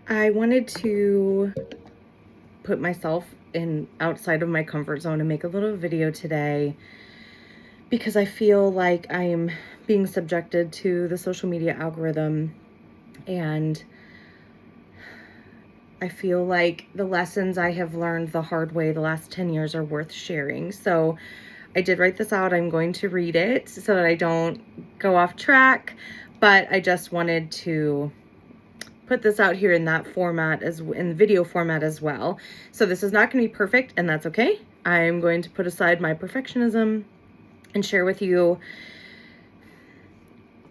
I wanted to put myself in outside of my comfort zone and make a little video today because I feel like I'm being subjected to the social media algorithm, and I feel like the lessons I have learned the hard way the last 10 years are worth sharing. So I did write this out. I'm going to read it so that I don't go off track, but I just wanted to put this out here in that format, as in video format as well. So this is not going to be perfect, and that's okay. I'm going to put aside my perfectionism and share with you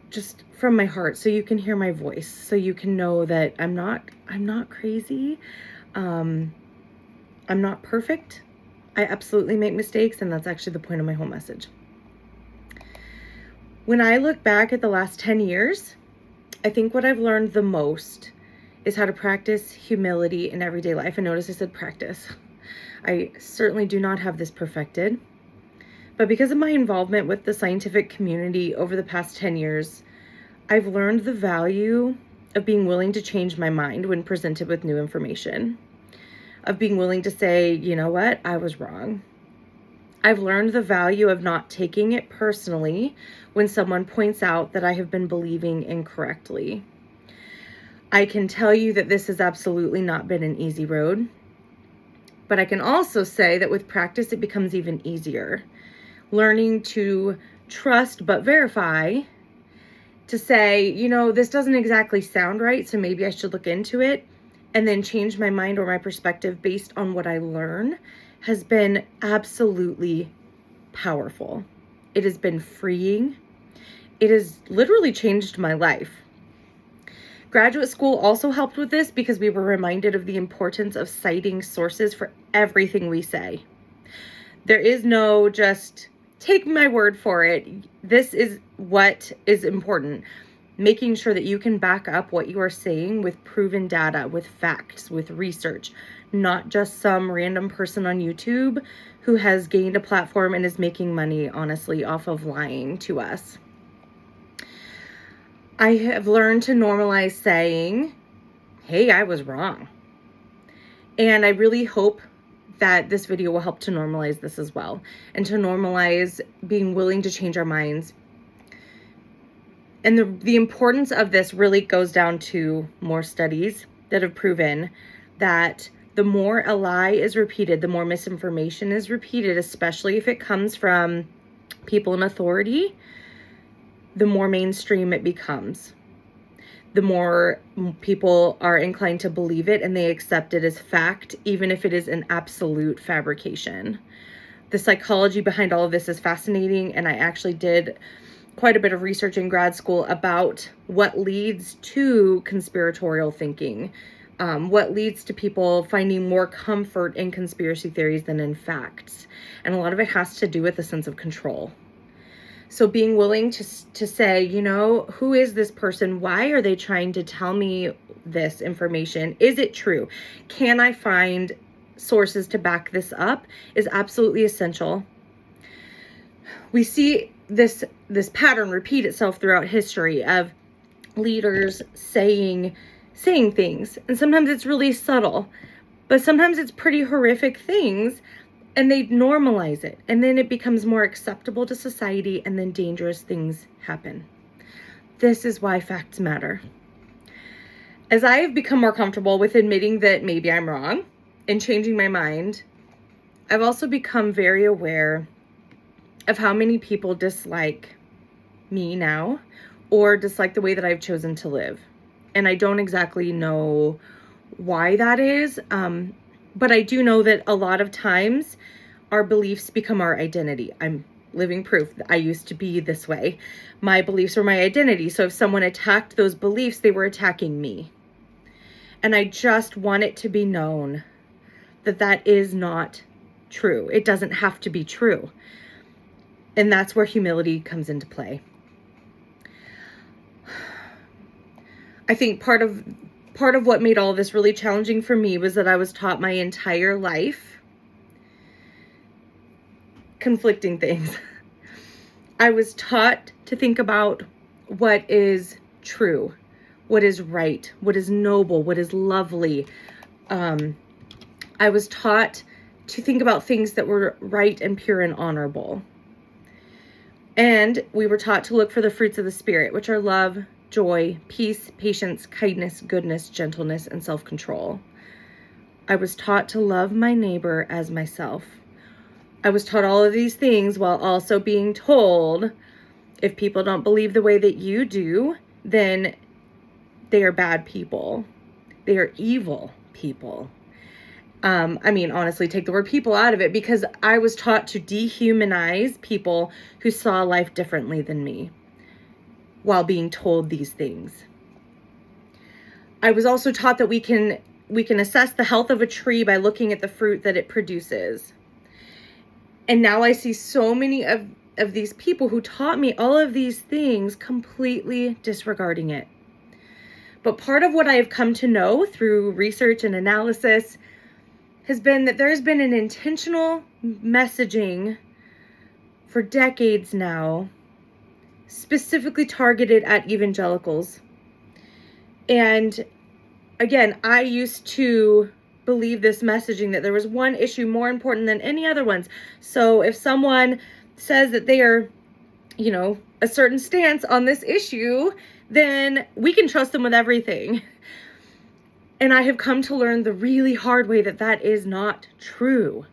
just from my heart, so you can hear my voice, so you can know that I'm not crazy. I'm not perfect. I absolutely make mistakes, and that's actually the point of my whole message. When I look back at the last 10 years, I think what I've learned the most is how to practice humility in everyday life. And notice I said practice. I certainly do not have this perfected. But because of my involvement with the scientific community over the past 10 years, I've learned the value of being willing to change my mind when presented with new information, of being willing to say, you know what, I was wrong. I've learned the value of not taking it personally when someone points out that I have been believing incorrectly. I can tell you that this has absolutely not been an easy road, but I can also say that with practice, it becomes even easier. Learning to trust but verify, to say, you know, this doesn't exactly sound right, so maybe I should look into it, and then change my mind or my perspective based on what I learn, has been absolutely powerful. It has been freeing. It has literally changed my life. Graduate school also helped with this because we were reminded of the importance of citing sources for everything we say. There is no just take my word for it. This is what is important. Making sure that you can back up what you are saying with proven data, with facts, with research, not just some random person on YouTube who has gained a platform and is making money, honestly, off of lying to us. I have learned to normalize saying, hey, I was wrong. And I really hope that this video will help to normalize this as well, and to normalize being willing to change our minds. And the importance of this really goes down to more studies that have proven that the more a lie is repeated, the more misinformation is repeated, especially if it comes from people in authority, the more mainstream it becomes. The more people are inclined to believe it and they accept it as fact, even if it is an absolute fabrication. The psychology behind all of this is fascinating, and I actually did quite a bit of research in grad school about what leads to conspiratorial thinking, what leads to people finding more comfort in conspiracy theories than in facts. And a lot of it has to do with a sense of control. So being willing to say, you know, who is this person? Why are they trying to tell me this information? Is it true? Can I find sources to back this up? Is absolutely essential. We see this pattern repeat itself throughout history of leaders saying things. And sometimes it's really subtle, but sometimes it's pretty horrific things. And they normalize it, and then it becomes more acceptable to society, and then dangerous things happen. This is why facts matter. As I have become more comfortable with admitting that maybe I'm wrong and changing my mind, I've also become very aware of how many people dislike me now, or dislike the way that I've chosen to live. And I don't exactly know why that is, but I do know that a lot of times our beliefs become our identity. I'm living proof that I used to be this way. My beliefs were my identity. So if someone attacked those beliefs, they were attacking me. And I just want it to be known that that is not true. It doesn't have to be true. And that's where humility comes into play. I think part of what made all of this really challenging for me was that I was taught my entire life conflicting things. I was taught to think about what is true, what is right, what is noble, what is lovely. I was taught to think about things that were right and pure and honorable. And we were taught to look for the fruits of the Spirit, which are love, joy, peace, patience, kindness, goodness, gentleness, and self-control. I was taught to love my neighbor as myself. I was taught all of these things while also being told, if people don't believe the way that you do, then they are bad people. They are evil people. Honestly, take the word people out of it, because I was taught to dehumanize people who saw life differently than me while being told these things. I was also taught that we can assess the health of a tree by looking at the fruit that it produces. And now I see so many of these people who taught me all of these things completely disregarding it. But part of what I have come to know through research and analysis has been that there's been an intentional messaging for decades now, specifically targeted at evangelicals. And again, I used to believe this messaging that there was one issue more important than any other ones. So if someone says that they are, a certain stance on this issue, then we can trust them with everything. And I have come to learn the really hard way that that is not true.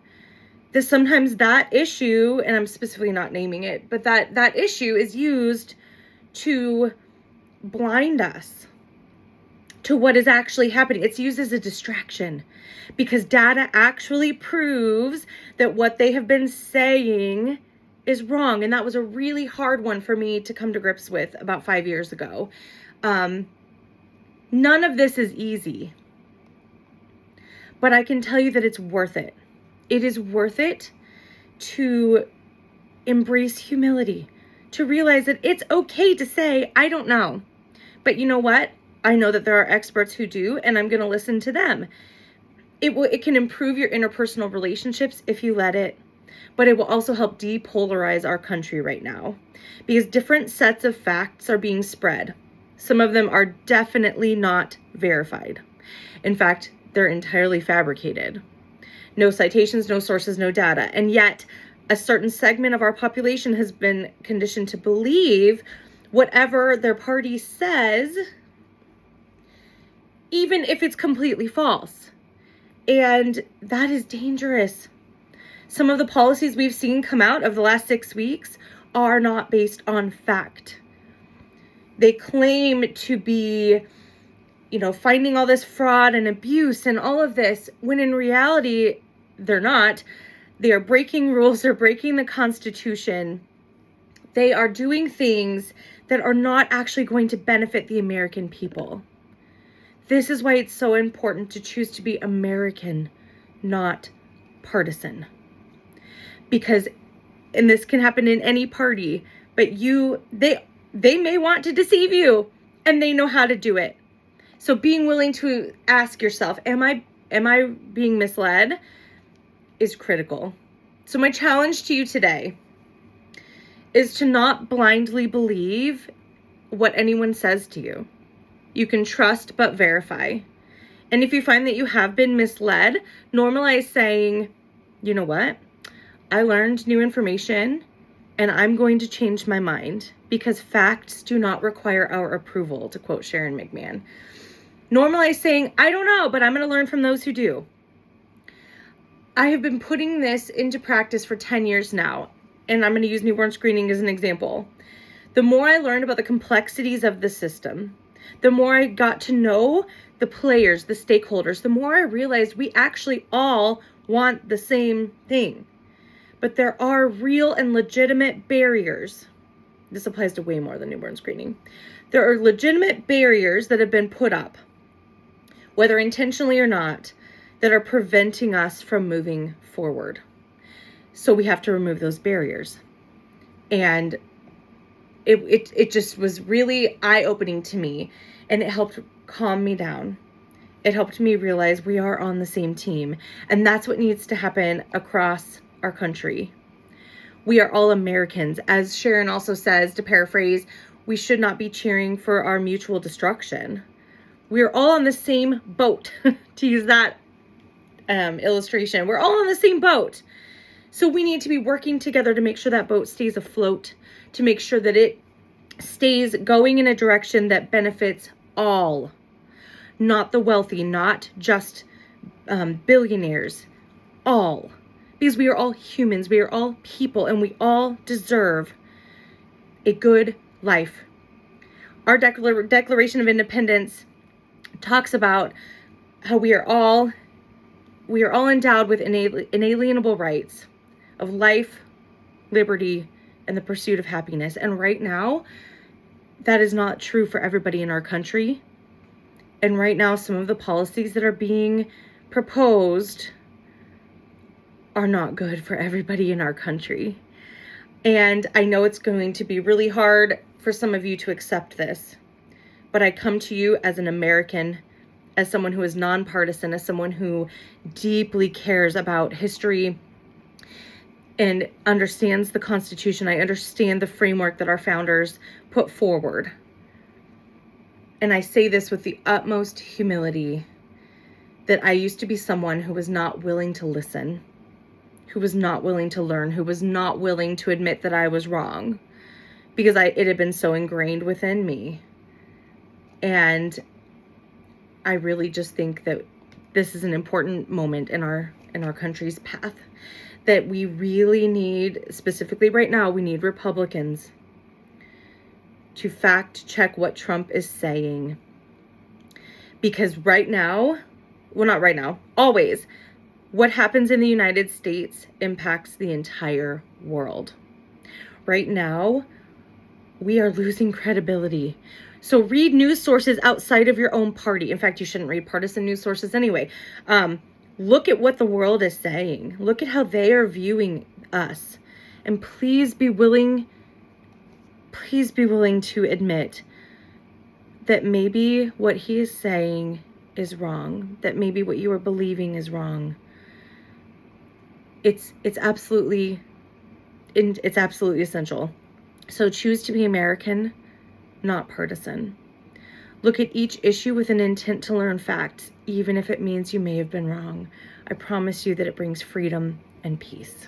That sometimes that issue, and I'm specifically not naming it, but that issue is used to blind us to what is actually happening. It's used as a distraction because data actually proves that what they have been saying is wrong. And that was a really hard one for me to come to grips with about 5 years ago. None of this is easy, but I can tell you that it's worth it. It is worth it to embrace humility, to realize that it's okay to say, I don't know, but you know what? I know that there are experts who do, and I'm going to listen to them. It can improve your interpersonal relationships if you let it, but it will also help depolarize our country right now because different sets of facts are being spread. Some of them are definitely not verified. In fact, they're entirely fabricated. No citations, no sources, no data. And yet, a certain segment of our population has been conditioned to believe whatever their party says, even if it's completely false. And that is dangerous. Some of the policies we've seen come out of the last 6 weeks are not based on fact. They claim to be, finding all this fraud and abuse and all of this, when in reality, they're not. They are breaking rules. They're breaking the Constitution. They are doing things that are not actually going to benefit the American people. This is why it's so important to choose to be American, not partisan. Because, and this can happen in any party, but they may want to deceive you, and they know how to do it. So being willing to ask yourself, am I being misled, is critical. So my challenge to you today is to not blindly believe what anyone says to you. You can trust but verify. And if you find that you have been misled, normalize saying, you know what? I learned new information and I'm going to change my mind because facts do not require our approval, to quote Sharon McMahon. Normalize saying, I don't know, but I'm going to learn from those who do. I have been putting this into practice for 10 years now, and I'm going to use newborn screening as an example. The more I learned about the complexities of the system, the more I got to know the players, the stakeholders, the more I realized we actually all want the same thing. But there are real and legitimate barriers. This applies to way more than newborn screening. There are legitimate barriers that have been put up, whether intentionally or not, that are preventing us from moving forward. So we have to remove those barriers. And it just was really eye-opening to me, and it helped calm me down. It helped me realize we are on the same team, and that's what needs to happen across our country. We are all Americans. As Sharon also says, to paraphrase, we should not be cheering for our mutual destruction. We are all on the same boat, to use that illustration. We're all on the same boat. So we need to be working together to make sure that boat stays afloat, to make sure that it stays going in a direction that benefits all, not the wealthy, not just billionaires, all. Because we are all humans, we are all people, and we all deserve a good life. Our Declaration of Independence talks about how we are all endowed with inalienable rights of life, liberty, and the pursuit of happiness. And right now, that is not true for everybody in our country. And right now, some of the policies that are being proposed are not good for everybody in our country. And I know it's going to be really hard for some of you to accept this, but I come to you as an American, as someone who is nonpartisan, as someone who deeply cares about history and understands the Constitution. I understand the framework that our founders put forward. And I say this with the utmost humility, that I used to be someone who was not willing to listen, who was not willing to learn, who was not willing to admit that I was wrong, because it had been so ingrained within me. And I really just think that this is an important moment in our country's path, that we really need, specifically right now, we need Republicans to fact check what Trump is saying. Because right now, well, not right now, always, what happens in the United States impacts the entire world. Right now, we are losing credibility. So read news sources outside of your own party. In fact, you shouldn't read partisan news sources anyway. Look at what the world is saying. Look at how they are viewing us. And please be willing to admit that maybe what he is saying is wrong, that maybe what you are believing is wrong. It's absolutely essential. So choose to be American, not partisan. Look at each issue with an intent to learn facts, even if it means you may have been wrong. I promise you that it brings freedom and peace.